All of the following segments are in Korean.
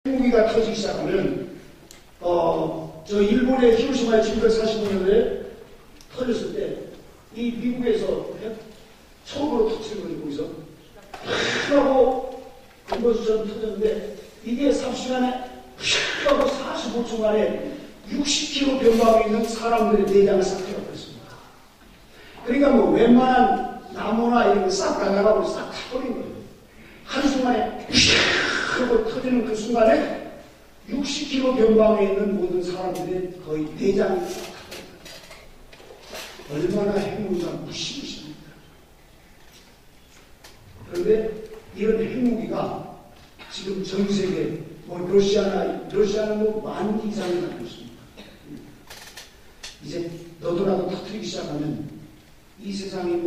핵무기가 터지기 시작하면 저 일본의 히로시마에 1945년에 터졌을 때 이 미국에서 처음으로 터뜨린 거죠. 거기서 하고 건거수처럼 터졌는데 이게 30시간에 하고 45초 만에 60km 변방에 있는 사람들의 내장을 싹 태워버렸습니다. 그러니까 뭐 웬만한 나무나 이런 거 싹 날아가고 싹 타버린 거예요. 한순간에 하고 터지는 그 순간에 60km 변방에 있는 모든 사람들의 거의 내장이 싹 타버린 거예요. 얼마나 핵무기가 무시무시합니다. 그런데 이런 핵무기가 지금 전 세계 러시아는 뭐 만 이상이 갖고 있습니다. 이제 너도나도 터뜨리기 시작하면 이 세상이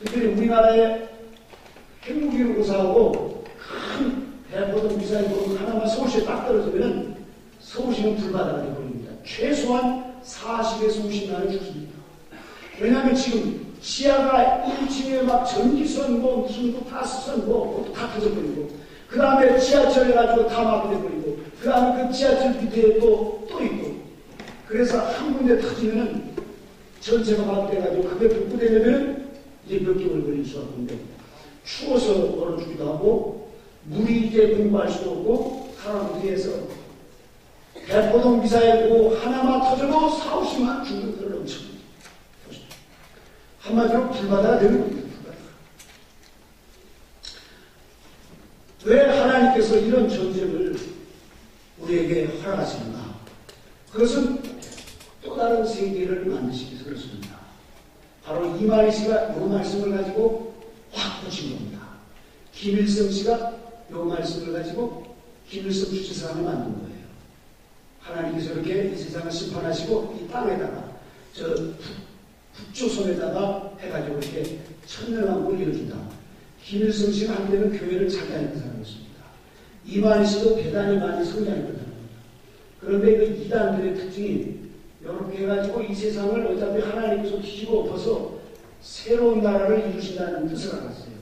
특별히 우리나라의 핵무기를 고사하고 큰 대포동 미사일 하나만 서울시에 딱 떨어지면 서울시는 불바다가 되어버립니다. 최소한 40에서 50만이 죽습니다. 왜냐하면 지금 시야가 1층에 막 전기선 무슨 가스선 다 터져버리고 그 다음에 지하철 해가지고 다 막혀버리고 그 다음에 그 지하철 밑에 또 있고 그래서 한 군데 터지면은 전체가 막혀가지고 그게 복구되려면 이제 몇 개월 걸릴 수가 없는데 추워서 얼어 죽기도 하고 물이 이제 공부할 수도 없고 사람 뒤에서 대포동 미사일 하나만 터져도 40~50만 죽는 그런 엄청 한마디로 불바다가 되는 겁니다. 왜 하나님께서 이런 전쟁을 우리에게 허락하시는가? 그것은 또 다른 세계를 만드시기 위해서 그렇습니다. 바로 이만희 씨가 이 말씀을 가지고 확 붙인 겁니다. 김일성 씨가 이 말씀을 가지고 김일성 주지사를 만든 거예요. 하나님께서 이렇게 이 세상을 심판하시고 이 땅에다가 저 북조선에다가 해가지고 이렇게 천년왕국을 이뤄준다. 김일성 씨가 한때는 교회를 잘 다니는 사람이었습니다. 이만희 씨도 대단히 많이 성장했던 사람입니다. 그런데 그 이단들의 특징이 이렇게 해가지고 이 세상을 어차피 하나님께서 뒤집어 엎어서 새로운 나라를 이루신다는 뜻을 알았어요.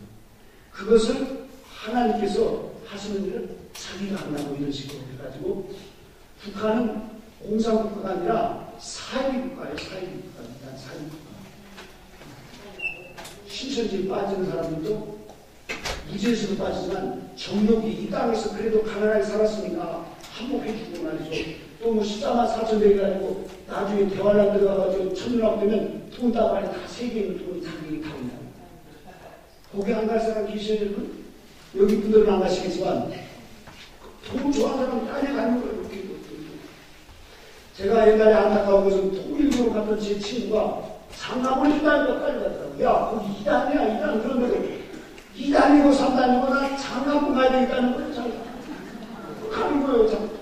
그것을 하나님께서 하시는 일을 자기가 한다고 이런 식으로 해가지고 북한은 공산국가가 아니라 사회국가예요. 사회국가입니다. 사회국가. 신천지에 빠지는 사람들도 무지에서도 빠지지만 정욕이 이 땅에서 그래도 가난하게 살았으니까 한몫해주고 말이죠. 또 뭐 14만 4천 대기 가지고 나중에 대환란 들어가가지고 천년왕 되면 돈 따발에 다 세계에 있는 돈이 자기에게 다 온다. 거기 안 갈 사람 계셔야 여러분? 여기 분들은 안 가시겠지만 돈 좋아하는 사람은 딴에 가는 거예요. 이렇게. 제가 옛날에 안타까운 것은 통일교로 갔던 제 친구가 장가볼 이단이가 깔려갔더라고요. 야, 거기 이단이야, 이단. 그런데 2단이고 3단이고 나 장가볼 가야 되겠다는 거예요. 자기가. 가는 거예요. 참.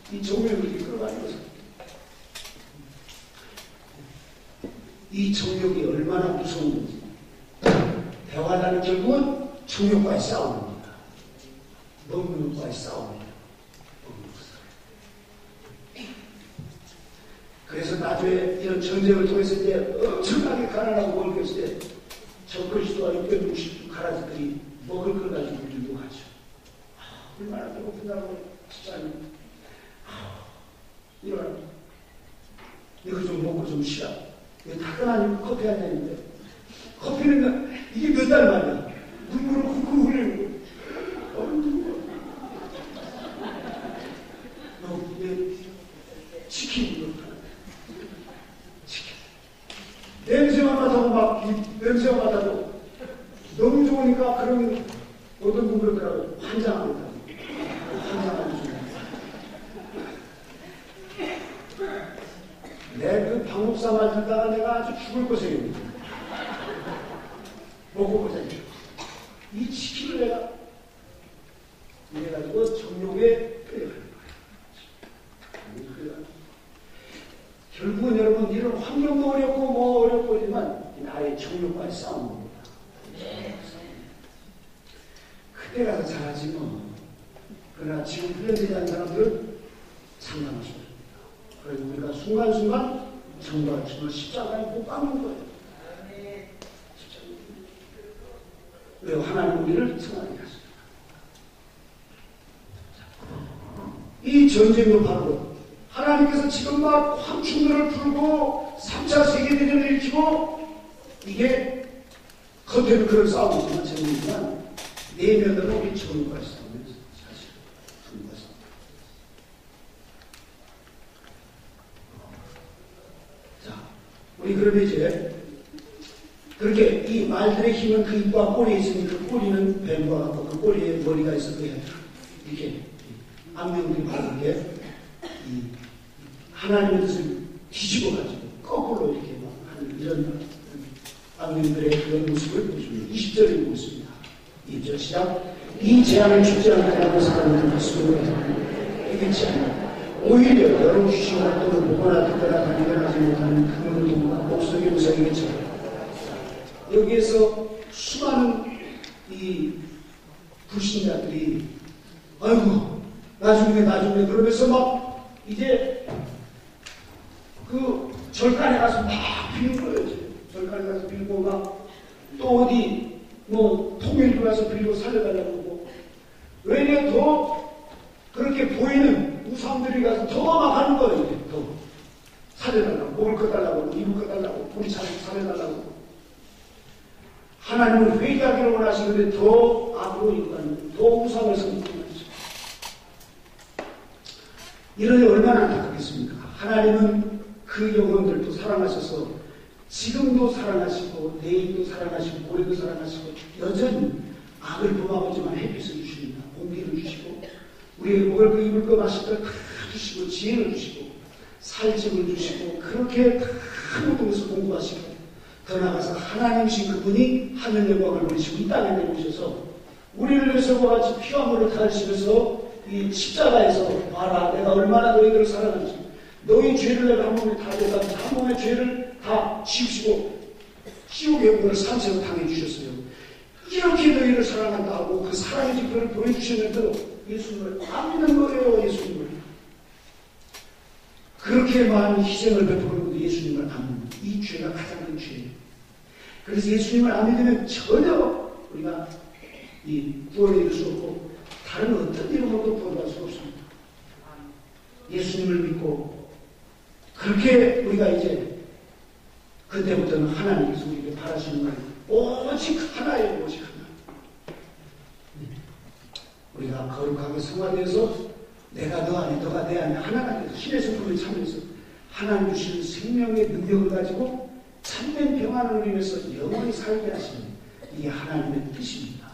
이 정욕을 이렇게 끌어가는 거죠. 이 정욕이 얼마나 무서운 건지. 대화라는 결국은 정욕과의 싸움입니다. 먹는과의 싸움이에요. 그래서 나중에 이런 전쟁을 통해서 이제 엄청나게 가난하고 멀었을 때 적그리스도와 660 가라지들이 먹을 걸 가지고 유도하죠. 얼마나 배고픈다고 집사님. 이런 이거 좀 먹고 좀 쉬라. 이거 다 끝나니까 커피 한 잔인데 커피는 이게 몇 달 만이야. 눈물을 쿵쿵 흘리는 거야. 치킨 냄새만 맡아도 냄새만 맡아도 너무 좋으니까 그런 어떤 분들은 그러더라고요. 환장합니다. 환장하는 내 그 방법사 만들다가 내가 아주 죽을 고생입니다. 먹어보자. 이 치킨을 내가 이래가지고 정욕에 끌려가는 거예요. 결국은 여러분 이런 환경도 어렵고 어렵지만 나의 정욕과의 싸움입니다. 그때 가서 잘하지 뭐. 그러나 지금 훈련되지 않은 사람들은 상관없습니다. 그래서 우리가 순간순간 정말 십자가에 못 박는 거예요. 왜 하나님 우리를 성하게 하십니까? 이 전쟁도 바로 하나님께서 지금 막 황충들을 풀고 3차 세계대전을 일으키고 이게 겉에는 그런 싸움이지만 전쟁이지만 내면으로 우리 전우가 싸우면서 사실 전우가 싸움. 자, 우리 그러면 이제 그렇게 이 말들의 힘은 그 입과 꼬리에 있으니 그 꼬리는 뱀과 같고 그 꼬리에 머리가 있어 이렇게 악령들이 바로 이게 하나님의 뜻을 뒤집어가지고 거꾸로 이렇게 막 하는 이런 악령들의 그런 모습을 보여줍니다. 20절에 보고 있습니다. 2절 시작. 이 재앙을 주지 않고 사람들은 모습으로 이기지 않는다. 오히려 여러 귀신과 또는 보거나 듣거나 발견하지 못하는 그런 동과 목소리 우상이겠죠. 여기에서 수많은 이 불신자들이 아이고 나중에 그러면서 막 이제 그 절간에 가서 막 빌는 거예요. 절간에 가서 빌고 막 또 어디 뭐 통일교 가서 빌고 살려달라고 그러고 왜냐 더 그렇게 보이는 우상들이 가서 더 막 하는 거예요. 더 살려달라고 목을 꺼달라고 입을 꺼달라고 우리 살려달라고 하나님은 회개하기를 원하시는데 더 악으로 인간은 더 우상을 섬기는 거죠. 이러니 얼마나 안타깝겠습니까? 하나님은 그 영혼들도 사랑하셔서 지금도 사랑하시고 내일도 사랑하시고 올해도 사랑하시고 여전히 악을 범하고지만 햇빛을 주십니다. 공기를 주시고 우리에게 먹을 거 입을 거 마실 거 다 주시고 지혜를 주시고 살집을 주시고 그렇게 다 모든 것을 공부하시고 더 나아가서 하나님이신 그분이 하늘 영광을 누리시고 이 땅에 내려오셔서 우리를 위해서 그와 같이 피와 물을 타시면서 이 십자가에서 봐라 내가 얼마나 너희들을 사랑하는지 너희 죄를 내가 한 몸에 다 내가 한 몸의 죄를 다 지우시고 지옥의 영광을 산채로 당해주셨어요. 이렇게 너희를 사랑한다고 그 사랑의 증거를 보여주셨는데도 예수님을 안 믿는 거예요. 예수님을 그렇게 많은 희생을 베푸는데도 예수님을 안 믿는 이 죄가 가장 큰 죄예요. 그래서 예수님을 안 믿으면 전혀 우리가 이 구원을 이룰 수 없고 다른 어떤 이름으로도 구원할 수 없습니다. 예수님을 믿고 그렇게 우리가 이제 그때부터는 하나님께서 우리에게 바라시는 건 오직 하나예요. 오직 하나. 우리가 거룩하게 성화되어서 내가 너 안에 너가 내 안에 하나가 돼서 신의 성품을 참여해서 하나님 주시는 생명의 능력을 가지고 참된 평안을 위해서 영원히 살게 하시는 이게 하나님의 뜻입니다.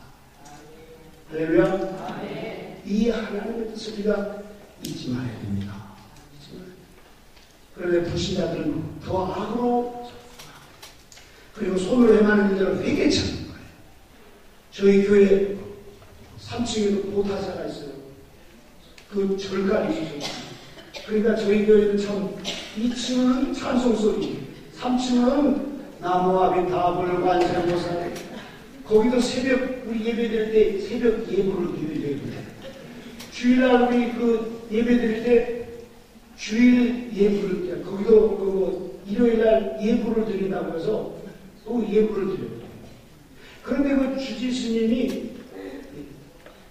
할렐루야. 이 하나님의 뜻을 우리가 잊지 말아야 됩니다. 그런데 불신자들은 더 악으로 그리고 손으로 행하는 일들은 회개치 않는 거예요. 저희 교회 3층에도 보타사가 있어요. 그 절간이 있어요. 그러니까 저희 교회는 참 2층은 찬송소리 3층은 나무와 비타불 관세음보살 거기도 새벽 우리 예배드릴 때 새벽 예불을 드려야 돼요. 주일날 우리 그 예배드릴 때 주일 예불을 때 거기도 그 일요일날 예불을 드린다고 해서 또 예불을 드려요. 그런데 그 주지 스님이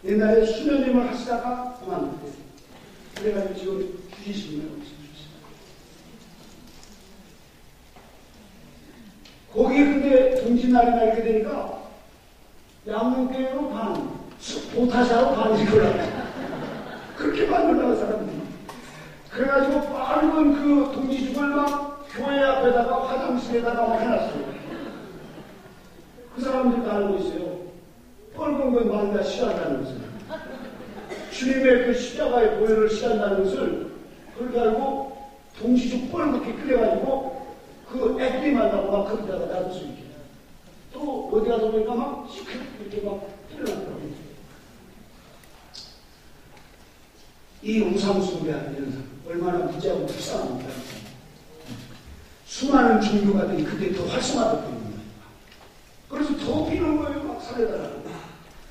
옛날에 수녀님을 하시다가 그만뒀대요. 그래가지고 지금 주지 스님을 하고 있습니다. 거기에 근데 동짓날이나 이렇게 되니까 양문교회로 반, 보타샤로 반이 걸어요. 그렇게 만들다가 사람들이. 그래가지고 빨간 그 동지죽을 막 교회 앞에다가 화장실에다가 막 해놨어요. 그 사람들이 다 알고 있어요. 빨간 건 마누라 싫어한다는 것을. 주님의 그 십자가의 보혈을 싫어한다는 것을 그렇게 알고 동지죽 뻘겋게 끓여가지고 그 애들이 만나고 막 거기다가 놔뒀어 이렇게. 또 어디 가서 보니까 막 시크 이렇게 막 틀어놨더라고요. 이 우상숭배하는 이런 사람 얼마나 무지하고 불쌍합니까? 수많은 종교가들이 그때 더 활성화됐거든요. 그래서 더 비는 거예요. 막 살려달라고.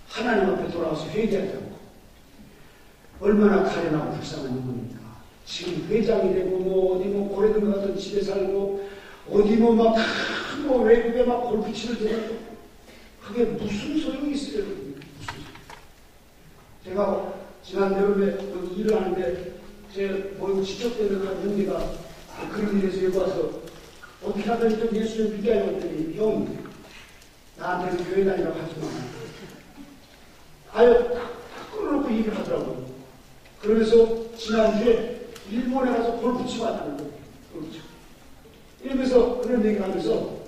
하나님 앞에 돌아와서 회개하자고. 얼마나 가련하고 불쌍한 영혼입니까? 지금 회장이 되고 뭐 어디 뭐 고래등 같은 집에 살고 어디 뭐 막 큰 뭐 외국에 막 골프치를 들어가고 그게 무슨 소용이 있어요? 무슨 소용. 제가 지난 여름에 여기 일을 하는데 제 모임 지적되는 한 형제가 그런 일에서 여기 와서 어떻게 하면 좀 예수를 믿게 하려고 했더니 형 나한테는 교회 다니라고 하지 마. 아유 딱 끊어놓고 얘기를 하더라고요. 그러면서 지난주에 일본에 가서 골프 치고 왔다는 거예요. 그렇죠. 이러면서 그런 얘기를 하면서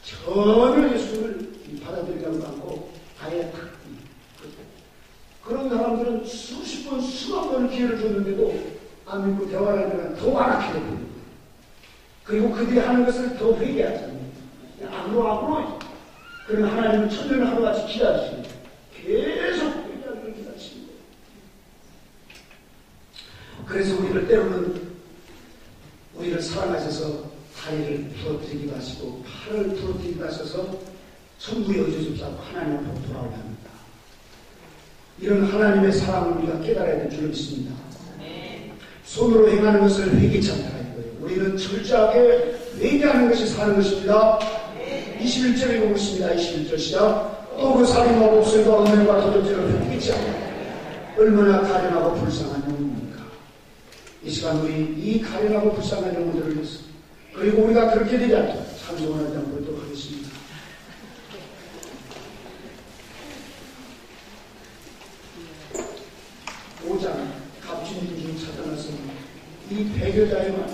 전혀 예수를 받아들이지 않고 아예 딱 그런 사람들은 수십 번, 수만 번을 기회를 줬는데도 안 믿고 대화를 하면 더 완악하게 됩니다. 그리고 그들이 하는 것을 더 회개하잖아요. 악으로. 그러면 하나님은 천년을 하루같이 기다리십니다. 계속 회개하기를 기다리십니다. 그래서 우리를 때로는 우리를 사랑하셔서 다리를 부러뜨리기도 하시고 팔을 부러뜨리기도 하셔서 천국의 의지 좀 쌓고 하나님 앞으로 돌아오게 합니다. 이런 하나님의 사랑을 우리가 깨달아야 될 줄 믿습니다. 손으로 행하는 것을 회개치 않다 이거예요. 우리는 철저하게 회개하는 것이 사는 것입니다. 21절에 보고 있습니다. 21절 시작. 또 그 살인과 목술과 음행과 도적질을 회개치 않다. 얼마나 가련하고 불쌍한 영혼입니까? 이 시간 우리 이 가련하고 불쌍한 영혼들을 위해서 그리고 우리가 그렇게 되지 않도록 찬송을 하지 않고 있도록 하겠습니다. 갑진인 중 찾아나서 이 배교자의 말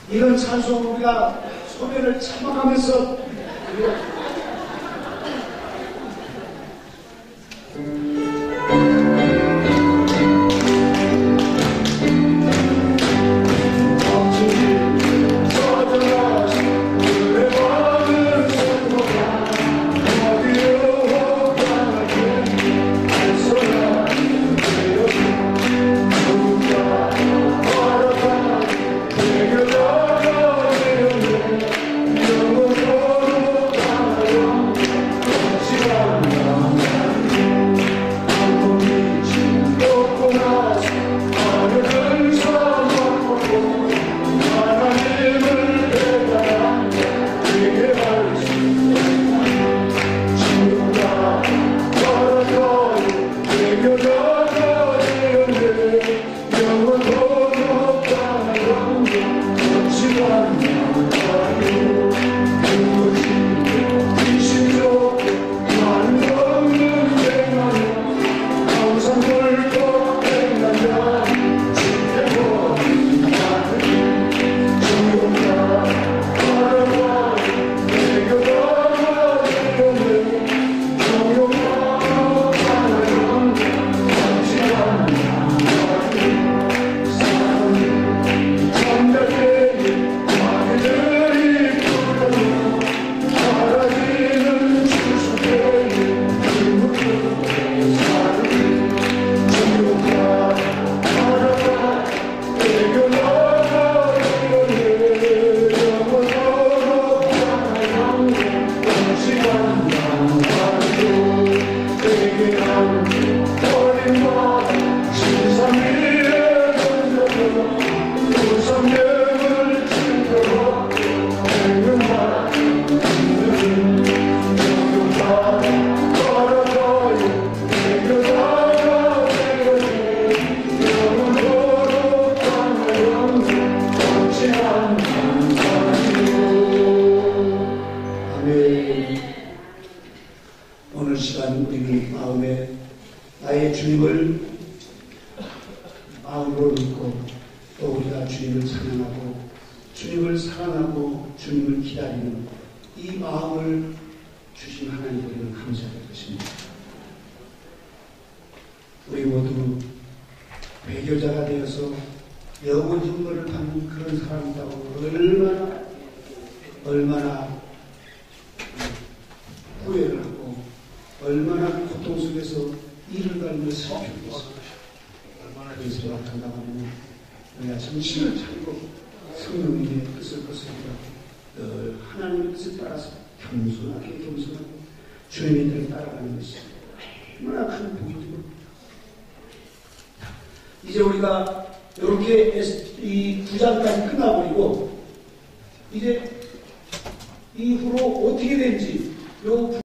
이런 찬송을 우리가 소리를 참아가면서 이제 우리가 이렇게 이 9장까지 끝나버리고 이제 이후로 어떻게 되는지 요